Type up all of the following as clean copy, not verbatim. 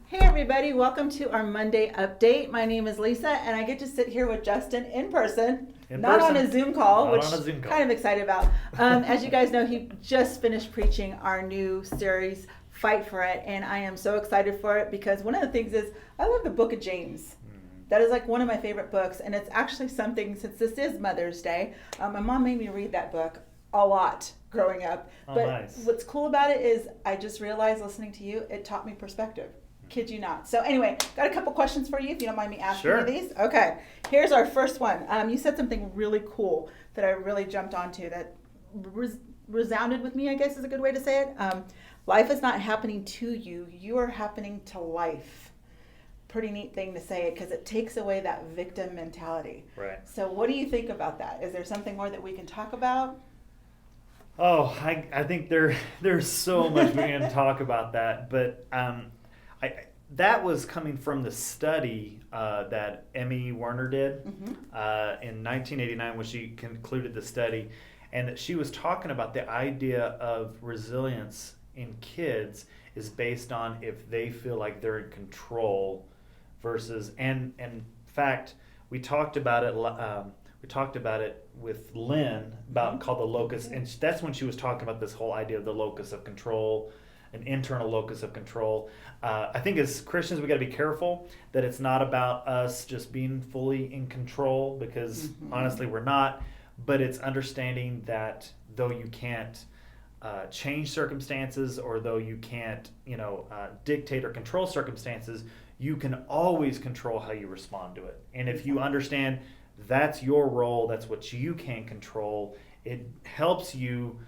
Hey everybody, welcome to our Monday update. My name is Lisa and I get to sit here with Justin in person, not on a Zoom call, which I'm kind of excited about. As you guys know, he just finished preaching our new series, Fight for It, and I am so excited for it because one of the things is I love the book of James. That is like one of my favorite books, and it's actually something, since this is Mother's Day, my mom made me read that book a lot growing up. But nice. What's cool about it is I just realized listening to you, it taught me perspective. Kid you not. So anyway, got a couple questions for you if you don't mind me asking you these. Okay, here's our first one. You said something really cool that I really jumped onto that resounded with me, I guess is a good way to say it. Life is not happening to you, you are happening to life. Pretty neat thing to say it because it takes away that victim mentality. Right. So what do you think about that? Is there something more that we can talk about? Oh, I think there's so much we can talk about that, but that was coming from the study that Emmy Werner did in 1989 when she concluded the study, and that she was talking about the idea of resilience in kids is based on if they feel like they're in control versus, and in fact, we talked about it. We talked about it with Lynn about called the locus, and that's when she was talking about this whole idea of the locus of control, an internal locus of control. I think as Christians we got to be careful that it's not about us just being fully in control, because honestly we're not, but it's understanding that though you can't change circumstances, or though you can't dictate or control circumstances, you can always control how you respond to it. And if you understand that's your role, that's what you can control, it helps you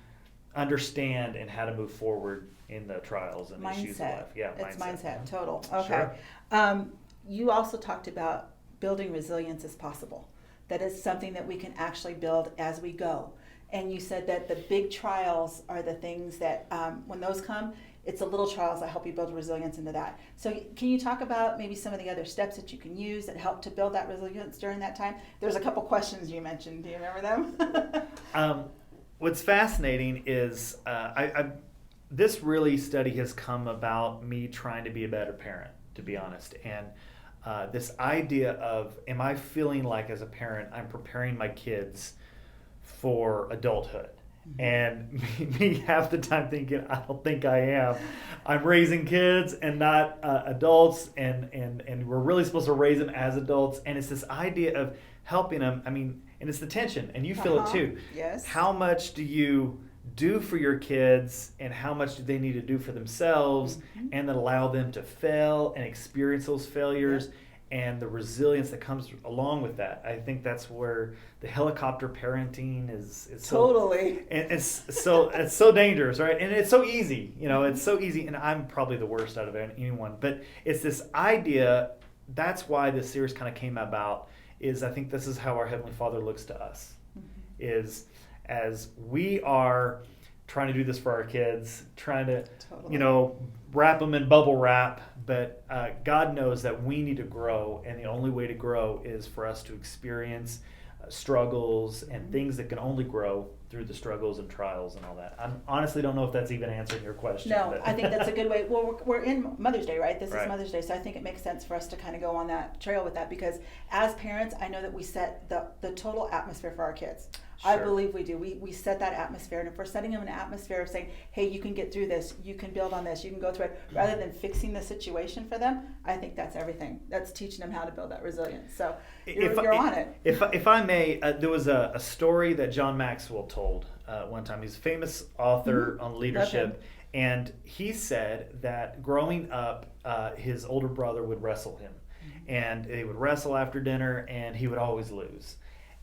understand and how to move forward in the trials and issues of life. Yeah, it's mindset. Total. Okay. Sure. You also talked about building resilience as possible. That is something that we can actually build as we go. And you said that the big trials are the things that, when those come, it's the little trials that help you build resilience into that. So can you talk about maybe some of the other steps that you can use that help to build that resilience during that time? There's a couple questions you mentioned. Do you remember them? What's fascinating is this really study has come about me trying to be a better parent, to be honest. And this idea of, am I feeling like as a parent I'm preparing my kids for adulthood? And me half the time thinking, I don't think I am. I'm raising kids and not adults, and we're really supposed to raise them as adults. And it's this idea of helping them. I mean, and it's the tension, and you feel it too. Yes. How much do you do for your kids, and how much do they need to do for themselves, and then allow them to fail and experience those failures, and the resilience that comes along with that. I think that's where the helicopter parenting is totally. And it's so dangerous, right? And it's so easy, it's so easy, and I'm probably the worst out of anyone. But it's this idea. That's why this series kind of came about. Is I think this is how our Heavenly Father looks to us. Is as we are trying to do this for our kids, trying to, wrap them in bubble wrap, but God knows that we need to grow, and the only way to grow is for us to experience struggles and things that can only grow through the struggles and trials and all that. I honestly don't know if that's even answering your question. No, but I think that's a good way. Well, we're in Mother's Day, right? This Right. is Mother's Day, so I think it makes sense for us to kind of go on that trail with that, because as parents, I know that we set the total atmosphere for our kids. Sure. I believe we do. We set that atmosphere, and if we're setting them an atmosphere of saying, hey, you can get through this, you can build on this, you can go through it, rather than fixing the situation for them, I think that's everything. That's teaching them how to build that resilience. So you're on it. If I may, there was a story that John Maxwell told one time. He's a famous author on leadership, and he said that growing up, his older brother would wrestle him, and they would wrestle after dinner, and he would always lose.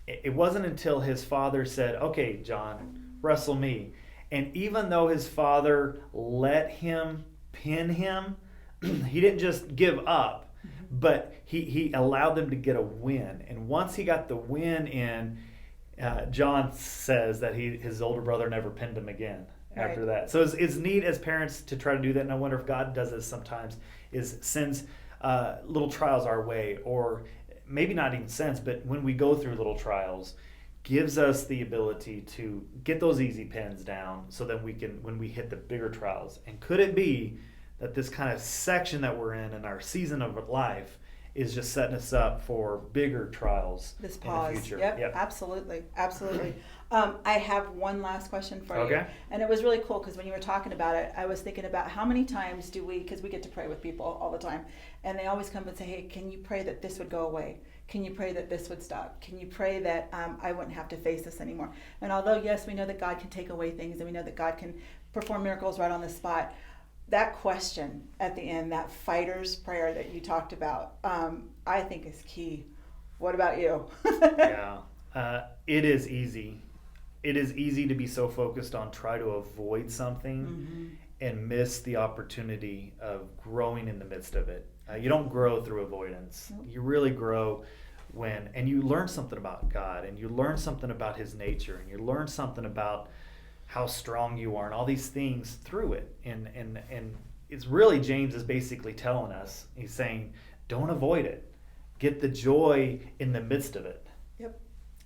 It wasn't until his father said, okay, John, wrestle me. And even though his father let him pin him, he didn't just give up, but he allowed them to get a win. And once he got the win in, John says that his older brother never pinned him again after that. So it's neat as parents to try to do that. And I wonder if God does this sometimes, is sends little trials our way, or maybe not even sense, but when we go through little trials, gives us the ability to get those easy pins down so that we can, when we hit the bigger trials. And could it be that this kind of section that we're in our season of life is just setting us up for bigger trials this pause. In the future. Yep. Absolutely. I have one last question for you. And it was really cool because when you were talking about it, I was thinking about how many times do we, because we get to pray with people all the time, and they always come and say, hey, can you pray that this would go away? Can you pray that this would stop? Can you pray that I wouldn't have to face this anymore? And although, yes, we know that God can take away things and we know that God can perform miracles right on the spot, that question at the end, that fighter's prayer that you talked about, I think is key. What about you? Yeah, it is easy. It is easy to be so focused on try to avoid something and miss the opportunity of growing in the midst of it. You don't grow through avoidance. You really grow and you learn something about God, and you learn something about his nature, and you learn something about how strong you are and all these things through it. And it's really, James is basically telling us, he's saying, don't avoid it. Get the joy in the midst of it. Yep.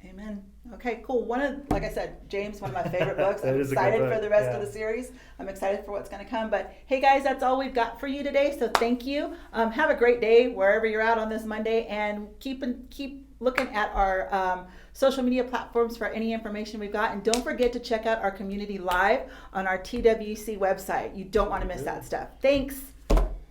Amen. Okay, cool. Like I said, James, one of my favorite books. I'm That excited for the rest of the series. I'm excited for what's going to come. But hey, guys, that's all we've got for you today. So thank you. Have a great day wherever you're at on this Monday, and keep looking at our social media platforms for any information we've got. And don't forget to check out our community live on our TWC website. You don't want to miss that stuff. Thanks.